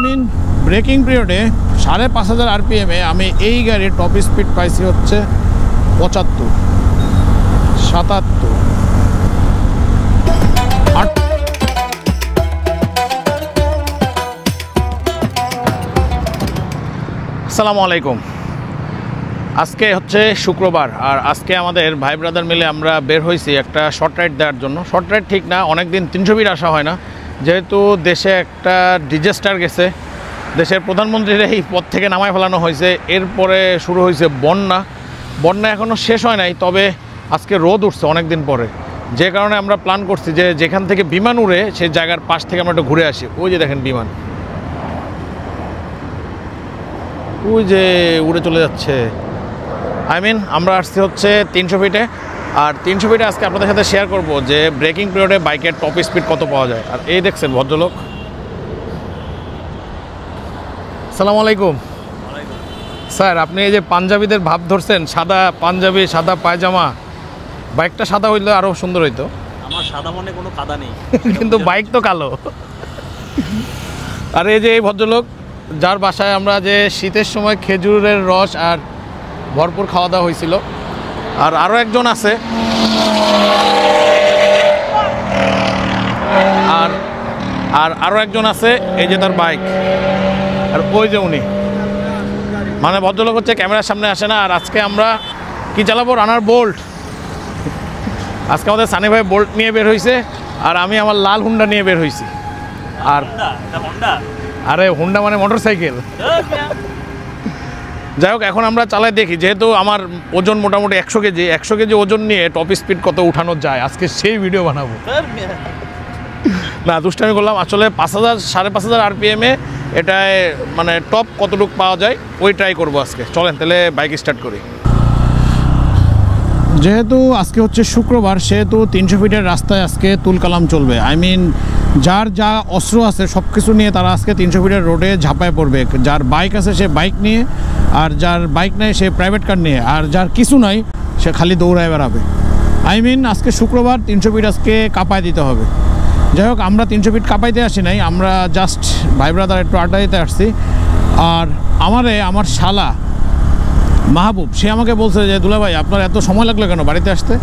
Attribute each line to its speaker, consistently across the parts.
Speaker 1: মিন breaking পিরিয়ডে ৫,৫০০ RPM-এ আমি এই গাড়ির টপ স্পিড পাইছি হচ্ছে ৭৫, ৭৭। আসসালামু আলাইকুম। আজকে হচ্ছে শুক্রবার, আর আজকে আমাদের ভাই ব্রাদার মিলে আমরা বের হয়েছি একটা শর্ট রাইড দেওয়ার জন্য। শর্ট রাইড ঠিক না, অনেক দিন ৩০০ ফিট আসা হয় না, যেহেতু দেশে একটা ডিজাস্টার গেছে, দেশের প্রধানমন্ত্রীর এই পদ থেকে নামায় ফেলানো হয়েছে। এরপরে শুরু হয়েছে বন্যা এখনও শেষ হয় নাই, তবে আজকে রোদ উঠছে অনেক দিন পরে, যে কারণে আমরা প্ল্যান করছি যে যেখান থেকে বিমান উড়ে সেই জায়গার পাশ থেকে আমরা একটু ঘুরে আসি। ওই যে দেখেন বিমান, ওই যে উড়ে চলে যাচ্ছে। আমরা আসছি হচ্ছে ৩০০ ফিটে, আর ৩০০ ফিটে আজকে আপনাদের সাথে শেয়ার করব যে ব্রেকিং পিরিয়ডে বাইকের টপ স্পিড কত পাওয়া যায়। আর এই দেখছেন ভদ্রলোক। আসসালামু আলাইকুম স্যার, আপনি এই যে পাঞ্জাবিদের ভাব ধরছেন, সাদা পাঞ্জাবি সাদা পায়জামা, বাইকটা সাদা হইলে আরও সুন্দর হইতো।
Speaker 2: আমার সাদা মনে কোনো কাদা নেই
Speaker 1: কিন্তু বাইক তো কালো। আর এই যে এই ভদ্রলোক, যার বাসায় আমরা যে শীতের সময় খেজুরের রস আর ভরপুর খাওয়া দাওয়া হয়েছিল। আর আরও একজন আছে, আর আরও একজন আছে, এই যে তার বাইক, আর ওই যে উনি, মানে ভদ্রলোক হচ্ছে ক্যামেরার সামনে আসে না। আর আজকে আমরা কি চালাবো, রানার বোল্ট। আজকে আমাদের সানি ভাই বোল্ট নিয়ে বের হয়েছে, আর আমি আমার লাল হুন্ডা নিয়ে বের হয়েছি। আর আরে হুন্ডা মানে মোটর সাইকেল। যাই হোক, এখন আমরা চালাই দেখি, যেহেতু আমার ওজন মোটামুটি ১০০ কেজি ওজন নিয়ে টপ স্পিড কত উঠানো যায়, আজকে সেই ভিডিও বানাবো। না, দুষ্টামি করলাম। আসলে ৫,০০০ ৫,৫০০ RPM-এ এটায় মানে টপ কতটুকু পাওয়া যায় ওই ট্রাই করবো আজকে। চলেন তাহলে বাইক স্টার্ট করি। যেহেতু আজকে হচ্ছে শুক্রবার, সেহেতু ৩০০ ফিটের রাস্তায় আজকে তুলকালাম চলবে। যার যা অস্ত্র আছে সব কিছু নিয়ে তারা আজকে ৩০০ ফিটের রোডে ঝাঁপায় পড়বে। যার বাইক আছে সে বাইক নিয়ে, আর যার বাইক নেয় সে প্রাইভেট কার নিয়ে, আর যার কিছু নাই সে খালি দৌড়ায় বেড়াবে। আজকে শুক্রবার, ৩০০ ফিট আজকে কাঁপায় দিতে হবে। যাই হোক, আমরা ৩০০ ফিট কাঁপাইতে আসি নাই, আমরা জাস্ট ভাই ব্রাদার একটু আড্ডা দিতে আসছি। আর আমার শালা মাহবুব, সে আমাকে বলছে যে দুলা ভাই আপনার এত সময় লাগলো কেন বাড়িতে আসতে।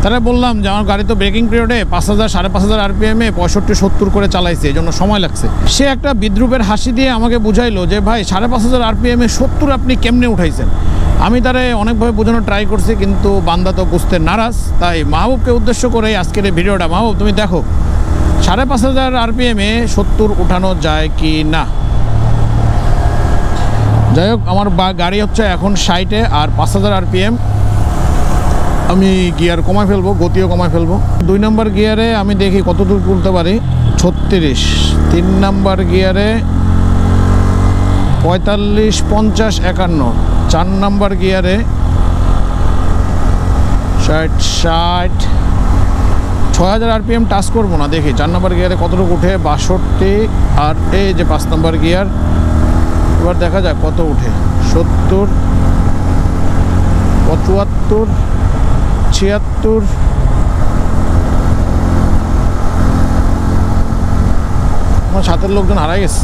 Speaker 1: তারা বললাম যে আমার গাড়ি তো ব্রেকিং পিরিয়ডে ৫,০০০ ৫,৫০০ RPM-এ ৬৫-৭০ করে চালাইছে, এই জন্য সময় লাগছে। সে একটা বিদ্রুপের হাসি দিয়ে আমাকে বুঝাইলো যে ভাই ৫,৫০০ RPM-এ ৭০ আপনি কেমনে উঠাইছেন। আমি তারে অনেকভাবে বোঝানোর ট্রাই করছি, কিন্তু বান্দা তো বুঝতে নারাজ। তাই মাহবুবকে উদ্দেশ্য করে আজকের এই ভিডিওটা। মাহবুব, তুমি দেখো ৫,৫০০ RPM-এ ৭০ উঠানো যায় কি না। যাই হোক, আমার গাড়ি হচ্ছে এখন ৬০-এ, আর ৫,০০০ RPM। আমি গিয়ার কমায় ফেলবো, গতিও কমায় ফেলবো। ২ নম্বর গিয়ারে আমি দেখি কত দূর তুলতে পারি, ৩৬। ৩ নম্বর গিয়ারে ৪৫, ৫০, ৫১। ৪ নম্বর গিয়ারে ৬০। ৬,০০০ RPM টাচ করবো না, দেখি ৪ নম্বর গিয়ারে কতটুকু উঠে, ৬২। আর এই যে ৫ নম্বর গিয়ার, এবার দেখা যাক কত উঠে। ৭০, ৭৫, ৭৬। আমার সাথের লোকজন হারাই গেছে।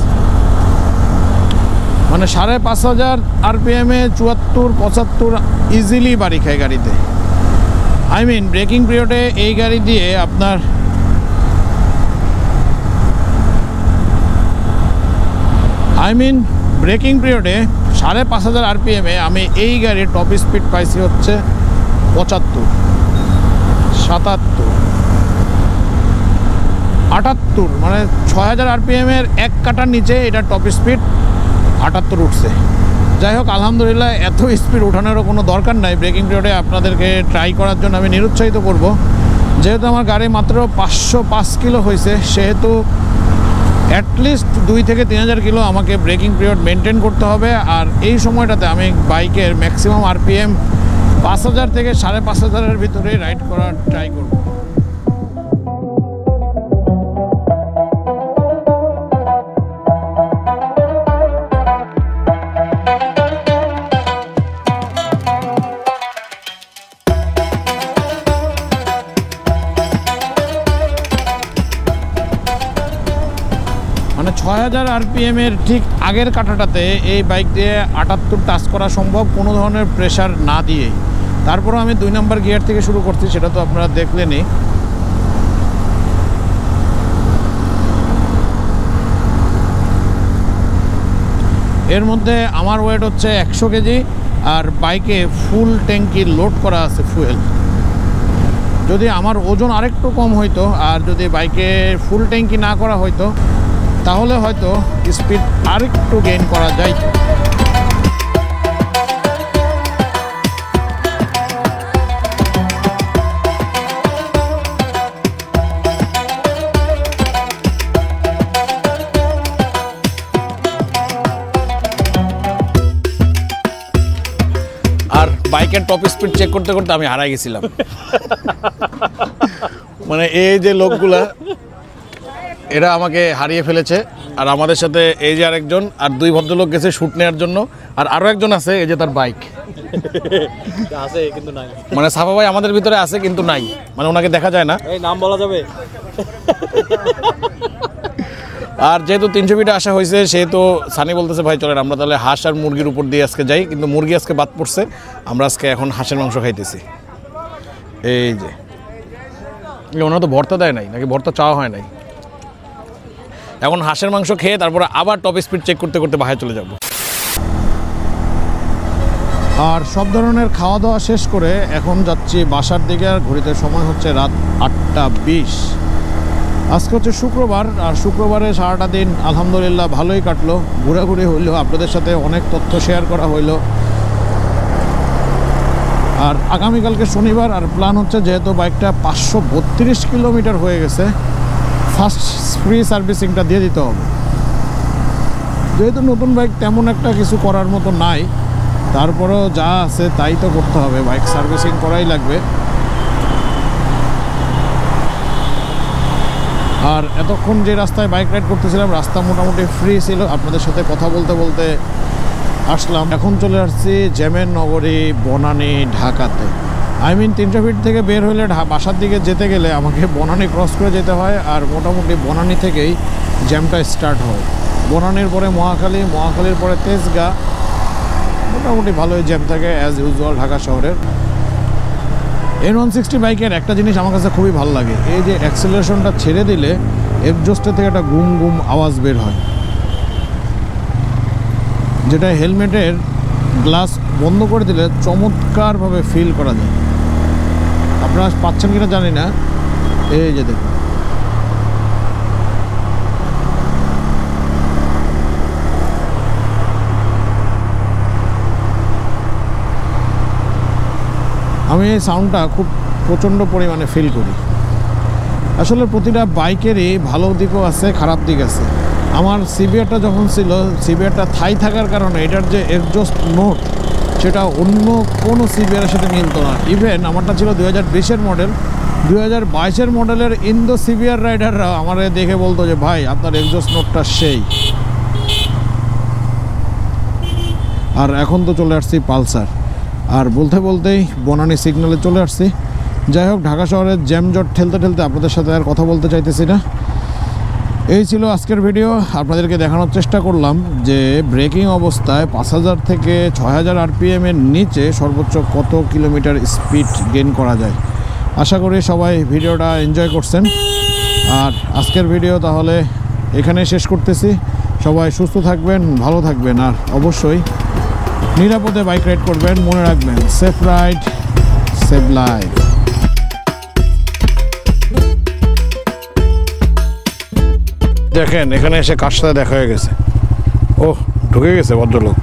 Speaker 1: মানে ৫,৫০০ RPM-এ ৭৪, ৭৫ ইজিলি বাড়ি খায় গাড়িতে। ব্রেকিং পিরিয়ডে এই গাড়ি দিয়ে আপনার ব্রেকিং পিরিয়ডে ৫,৫০০ RPM-এ আমি এই গাড়ির টপ স্পিড পাইছি হচ্ছে ৭৫, ৭৭, ৭৮। মানে ৬,০০০ RPM-এর এক কাটার নিচে এটা টপ স্পিড ৭৮ উঠছে। যাই হোক, আলহামদুলিল্লাহ, এত স্পিড ওঠানোরও কোনো দরকার নাই। ব্রেকিং পিরিয়ডে আপনাদেরকে ট্রাই করার জন্য আমি নিরুৎসাহিত করব। যেহেতু আমার গাড়ি মাত্র ৫০৫ কিলো হয়েছে, সেহেতু অ্যাটলিস্ট ২ থেকে ৩,০০০ কিলো আমাকে ব্রেকিং পিরিয়ড মেনটেন করতে হবে। আর এই সময়টাতে আমি বাইকের ম্যাক্সিমাম RPM ৫,০০০ থেকে ৫,৫০০-এর ভিতরে রাইড করার ট্রাই করব। 6000 RPM এর ঠিক আগের কাঁটাটাতে এই বাইক দিয়ে 78 টাচ করা সম্ভব কোনো ধরনের প্রেসার না দিয়েই। তারপরও আমি 2 নম্বর গিয়ার থেকে শুরু করছি, সেটা তো আপনারা দেখলেনই। এর মধ্যে আমার ওয়েট হচ্ছে 100 কেজি, আর বাইকে ফুল ট্যাঙ্কি লোড করা আছে ফুয়েল। যদি আমার ওজন আরেকটু কম হইতো আর যদি বাইকে ফুল ট্যাঙ্কি না করা হইতো তাহলে হয়তো স্পিড আরেকটু গেইন করা যাইতো। আর বাইকের টপ স্পিড চেক করতে করতে আমি হারাই গেছিলাম। মানে এই যে লোকগুলা এরা আমাকে হারিয়ে ফেলেছে, আর আমাদের সাথে এই যে আরেকজন, আর 2 ভদ্রলোক গেছে শ্যুট নেওয়ার জন্য, আর আরও একজন আছে এই যে তার বাইক
Speaker 2: আছে কিন্তু নাই।
Speaker 1: মানে সাফা ভাই আমাদের ভিতরে আছে কিন্তু নাই, মানে ওনাকে দেখা যায় না।
Speaker 2: এই নাম বলা যাবে?
Speaker 1: আর যেহেতু 300 ফিটে আসা হয়েছে সেহেতু সানি বলতেছে ভাই চলেন আমরা তাহলে হাঁস আর মুরগির উপর দিয়ে আজকে যাই, কিন্তু মুরগি আজকে বাদ পড়ছে। আমরা আজকে এখন হাঁসের মাংস খাইতেছি। এই যে ওনারা তো ভর্তা দেয় নাই, নাকি ভর্তা চাওয়া হয় নাই। এখন হাঁসের মাংস খেয়ে তারপরে আবার টপ স্পিড চেক করতে করতে বাসায় চলে যাব। আর সব ধরনের খাওয়া দাওয়া শেষ করে এখন যাচ্ছি বাসার দিকে। আর ঘড়িতে সময় হচ্ছে রাত 8:20। আজকে হচ্ছে শুক্রবার, আর শুক্রবারে সারাটা দিন আলহামদুলিল্লাহ ভালোই কাটলো। ঘোরাঘুরি হইলো, আপনাদের সাথে অনেক তথ্য শেয়ার করা হইলো। আর আগামীকালকে শনিবার, আর প্ল্যান হচ্ছে যেহেতু বাইকটা 532 কিলোমিটার হয়ে গেছে, ফার্স্ট ফ্রি সার্ভিসিংটা দিয়ে দিতে হবে। যেহেতু নতুন বাইক তেমন একটা কিছু করার মতো নাই, তারপরেও যা আছে তাই তো করতে হবে, বাইক সার্ভিসিং করাই লাগবে। আর এতক্ষণ যে রাস্তায় বাইক রাইড করতেছিলাম রাস্তা মোটামুটি ফ্রি ছিল। আপনাদের সাথে কথা বলতে বলতে আসলাম, এখন চলে আসছি জ্যামের নগরী বনানী ঢাকাতে। 300 ফিট থেকে বের হলে বাসার দিকে যেতে গেলে আমাকে বনানী ক্রস করে যেতে হয়, আর মোটামুটি বনানী থেকেই জ্যামটা স্টার্ট হয়। বনানীর পরে মহাখালী, মহাখালীর পরে তেজগাঁ, মোটামুটি ভালোই জ্যাম থাকে অ্যাজ ইউজুয়াল ঢাকা শহরের। N160 বাইকের একটা জিনিস আমার কাছে খুবই ভালো লাগে, এই যে অ্যাক্সেলারেশনটা ছেড়ে দিলে এক্সজস্টের থেকে একটা গুম গুম আওয়াজ বের হয়, যেটা হেলমেটের গ্লাস বন্ধ করে দিলে চমৎকারভাবে ফিল করা যায়। আপনারা পাচ্ছেন কিনা জানি না, এই যে দেখুন। আমি এই সাউন্ডটা খুব প্রচণ্ড পরিমাণে ফিল করি। আসলে প্রতিটা বাইকেরই ভালো দিকও আছে, খারাপ দিক আছে। আমার সিবিআরটা যখন ছিল, সিবিআরটা থাই থাকার কারণে এটার যে এক্সজস্ট নোট সেটা অন্য কোনো সিবিআরের সাথে মিলতো না। ইভেন আমারটা ছিল 2020-এর মডেল, 2022-এর মডেলের ইন্দো সিবিআর রাইডাররা আমার দেখে বলতো যে ভাই আপনার এক্সজস্ট নোটটা সেই। আর এখন তো চলে আসছি পালসার, আর বলতে বলতেই বনানী সিগন্যালে চলে আসছি। যাই হোক, ঢাকা শহরের জ্যামজট ঠেলতে ঠেলতে আপনাদের সাথে আর কথা বলতে চাইতেছি না। এই ছিল আজকের ভিডিও। আপনাদেরকে দেখানোর চেষ্টা করলাম যে ব্রেকিং অবস্থায় 5000 থেকে 6000 RPM-এর নিচে সর্বোচ্চ কত কিলোমিটার স্পিড গেইন করা যায়। আশা করি সবাই ভিডিওটা এনজয় করছেন। আর আজকের ভিডিও তাহলে এখানে শেষ করতেছি। সবাই সুস্থ থাকবেন, ভালো থাকবেন, আর অবশ্যই নিরাপদে বাইক রাইড করবেন। মনে রাখবেন, সেফ রাইড সেভ লাইফ। দেখেন এখানে এসে কার সাথে দেখা হয়ে গেছে। ওহ, ঢুকে গেছে ভদ্রলোক।